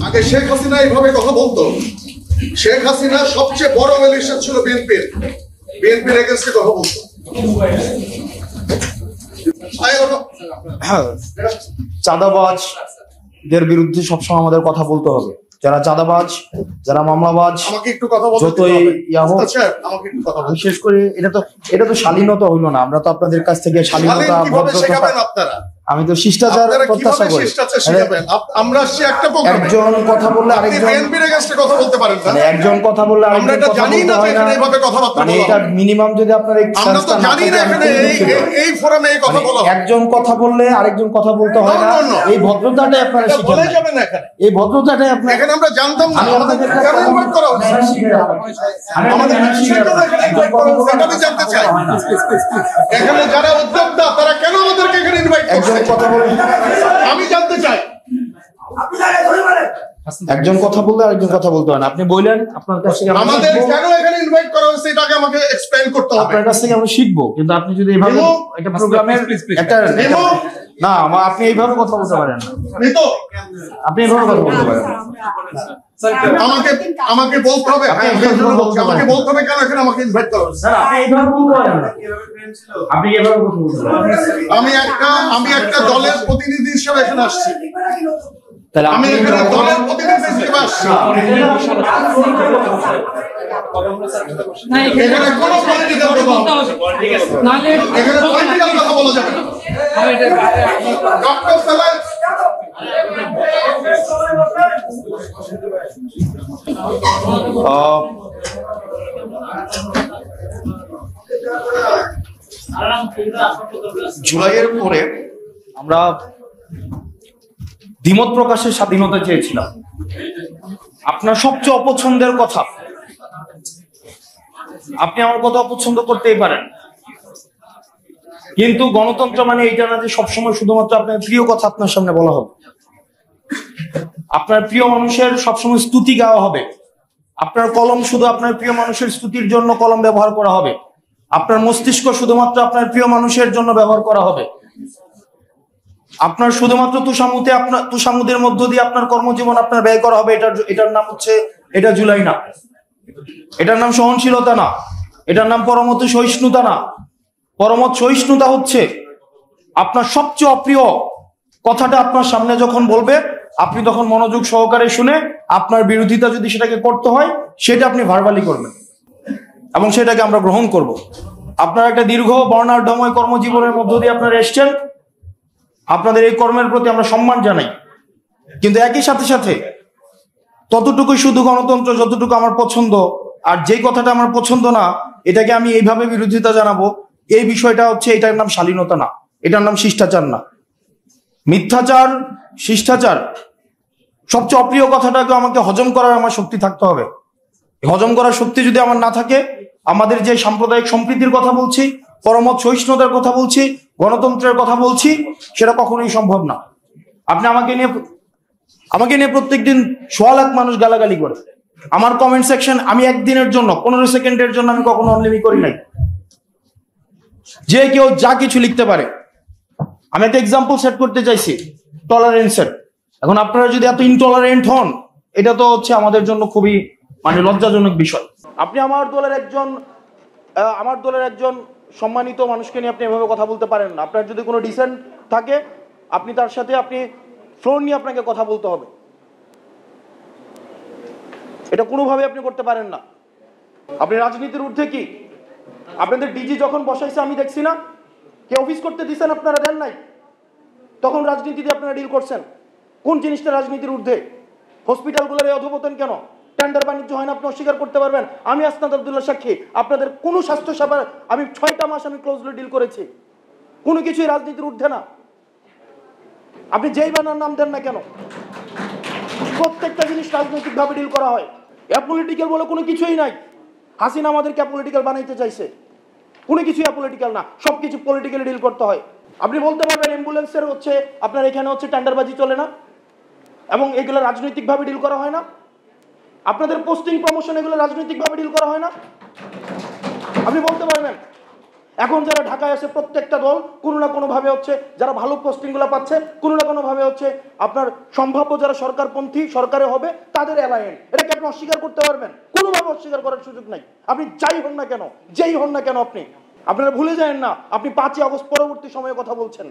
আগে শেখ হাসিনা এইভাবে কথা বলতো। শেখ হাসিনা সবচেয়ে বড় মিলিশিয়া ছিল বিএনপির এগেইনস্টে কথা বলতো। চাঁদাবাজদের বিরুদ্ধে সবসময় আমাদের কথা বলতে হবে। যারা চাঁদাবাজ, যারা মামলাবাজ, আমাকে একটু কথা বলতে যতই আমাকে একটু কথা বলতে। বিশেষ করে এটা তো শালীনতা হইলো না। আমরা তো আপনাদের কাছ থেকে শালীনতা, ভদ্রতা, আমি তো শিষ্টাচার প্রত্যাশা করি। আমরা আসছি একটা প্রোগ্রামে, একজন কথা বললে আরেকজন বিএনপির এগেইনস্টে কথা বলতে পারেন না। একজন কথা বললে আরেকজন কথা বলতে হয় না। মানে এটা মিনিমাম যদি আপনার আমরা তো জানি না এখানে এই ফোরামে এই কথা বলা, একজন কথা বললে আরেকজন কথা বলতে হয় না। এই ভদ্রতাটাই আপনারা শিখেন। বলে যাবেন না এখানে, এই ভদ্রতাটাই আপনারা এখানে আমরা জানতাম না। আমাদের কেন ইনভাইট করা হচ্ছে? আমাদের বিষয়টা এখানে ইনভাইট করা হচ্ছে এটা আমি জানতে চাই। এখানে যারা উদ্যোক্তা তারা কেন আমাদেরকে এখানে ইনভাইট করছে? একজন কথা বলে আমি জানতে চাই। একজন কথা বললে আরেকজন কথা বলতে হয় না। আপনি বললেন আপনার কাছ থেকে আমাদের কেন এখানে ইনভাইট করা হয়েছে এটাকে আমাকে এক্সপ্লেইন করতে হবে। আপনার কাছ থেকে আমরা শিখবো, কিন্তু আপনি যদি এইভাবে একটা প্রোগ্রামের একটা না, আপনি এইভাবে কথা বলতে পারেন না। আপনি এইভাবে কথা বলতে পারেন না। আমাকে বলতে হবে, আমাকে বলতে হবে কেন এখানে আমাকে ইনভাইট করা হয়েছে। আপনি এইভাবে বলতে পারেন না। আপনি এইভাবে কথা বলতে পারেন। আমি একটা দলের প্রতিনিধি হিসেবে এখানে আসছি। তাহলে আমি এখানে দলের প্রতিনিধি হিসেবে আসছি। এখানে কোনো পলিটিক্যাল কথা বলা যাবে না। ডক্টর সালাম জুলাইয়ের পরে আমরা দ্বিমত প্রকাশের স্বাধীনতা চেয়েছিলাম। আপনার সবচেয়ে অপছন্দের কথা, আপনি আমার কথা অপছন্দ করতেই পারেন, কিন্তু গণতন্ত্র মানে এইটা না যে সবসময় শুধুমাত্র আপনার প্রিয় কথা আপনার সামনে বলা হবে। আপনার প্রিয় মানুষের সবসময় স্তুতি গাওয়া হবে। আপনার কলম শুধু আপনার প্রিয় মানুষের স্তুতির জন্য কলম ব্যবহার করা হবে। আপনার মস্তিষ্ক শুধুমাত্র আপনার প্রিয় মানুষের জন্য ব্যবহার করা হবে। আপনার শুধুমাত্র তুষামুদের মধ্য দিয়ে আপনার কর্মজীবন আপনার ব্যয় করা হবে। এটার নাম হচ্ছে, এটা জুলাই না। এটার নাম সহনশীলতা না। এটার নাম পরমত সহিষ্ণুতা না। পরমত সহিষ্ণুতা হচ্ছে আপনার সবচেয়ে অপ্রিয় কথাটা আপনার সামনে যখন বলবে, আপনি তখন মনোযোগ সহকারে শুনে আপনার বিরোধিতা যদি সেটাকে করতে হয় সেটা আপনি ভার্বালি করবেন এবং সেটাকে আমরা গ্রহণ করব। আপনার একটা দীর্ঘ বর্ণাঢ্যময় কর্মজীবনের মধ্য দিয়ে আপনারা এসছেন। আপনাদের এই কর্মের প্রতি আমরা সম্মান জানাই, কিন্তু একই সাথে সাথে ততটুকুই শুধু গণতন্ত্র যতটুকু আমার পছন্দ, আর যেই কথাটা আমার পছন্দ না এটাকে আমি এইভাবে বিরোধিতা জানাবো, এই বিষয়টা হচ্ছে, এটার নাম শালীনতা না, এটার নাম শিষ্টাচার না। মিথ্যাচার, শিষ্টাচার, সবচেয়ে অপ্রিয় কথাটাকে আমাকে হজম করার আমার শক্তি থাকতে হবে। হজম করার শক্তি যদি আমার না থাকে, আমাদের যে সাম্প্রদায়িক সম্প্রীতির কথা বলছি, পরমত সহিষ্ণুতার কথা বলছি, গণতন্ত্রের কথা বলছি, সেটা কখনোই সম্ভব না। আপনি আমাকে নিয়ে প্রত্যেকদিন 1.25 লাখ মানুষ গালাগালি করে। আমার কমেন্ট সেকশন আমি একদিনের জন্য 15 সেকেন্ডের জন্য আমি কখনো অনলিমি করি নাই। যে কেউ যা কিছু লিখতে পারে। আমি একটা এক্সাম্পল সেট করতে চাইছি টলারেন্সের। এখন আপনারা যদি এত ইনটলারেন্ট হন, এটা তো হচ্ছে আমাদের জন্য খুবই লজ্জাজনক বিষয়। আপনি আমার দলের একজন সম্মানিত মানুষকে নিয়ে আপনি এভাবে কথা বলতে পারেন না। আপনার যদি কোনো ডিসেন্ট থাকে, আপনি তার সাথে ফ্লোর নিয়ে আপনাকে কথা বলতে হবে। এটা কোনোভাবে আপনি করতে পারেন না। আপনি রাজনীতির ঊর্ধ্বে কি? আপনাদের ডিজি যখন বসাইছে আমি দেখছি না, কে অফিস করতে দিচ্ছেন আপনারা দেন নাই, তখন রাজনীতিতে আপনারা ডিল করছেন। কোন জিনিসটা রাজনীতির ঊর্ধ্বে? হসপিটালগুলোর এই অধপতন কেন? টেন্ডার বাণিজ্য হয় না, আপনি অস্বীকার করতে পারবেন। আমি আসনাদ আব্দুল্লাহ সাক্ষী, আপনাদের কোনো স্বাস্থ্য সেবার আমি 6টা মাস আমি ক্লোজলি ডিল করেছি। কোনো কিছুই রাজনীতির ঊর্ধ্বে না। আপনি যেই বানার নাম দেন না কেন, প্রত্যেকটা জিনিস রাজনৈতিকভাবে ডিল করা হয়। অ্যাপলিটিক্যাল বলে কোনো কিছুই নাই। হাসিনা আমাদেরকে অ্যাপলিটিক্যাল বানাইতে চাইছে। কোনো কিছুই অ্যাপলিটিক্যাল না, সবকিছু পলিটিক্যালি ডিল করতে হয়। আপনি বলতে পারবেন অ্যাম্বুলেন্সের আপনার এখানে টেন্ডারবাজি চলে না এবং এগুলো রাজনৈতিকভাবে ডিল করা হয় না? আপনাদের পোস্টিং প্রমোশন এগুলো রাজনৈতিকভাবে ডিল করা হয় না? আপনি বলতে পারবেন এখন যারা ঢাকায় আছে প্রত্যেকটা দল কোনো না কোনো ভাবে হচ্ছে যারা ভালো পোস্টিং গুলো পাচ্ছে কোনো না কোনো ভাবে হচ্ছে আপনার সম্ভাব্য যারা সরকারপন্থী সরকারে হবে তাদের অ্যালায়েন্স, এটাকে আপনি অস্বীকার করতে পারবেন? কোনোভাবে অস্বীকার করার সুযোগ নাই। আপনি যাই হন না কেন, যেই হন না কেন, আপনারা ভুলে যাবেন না আপনি 5ই আগস্ট পরবর্তী সময়ে কথা বলছেন।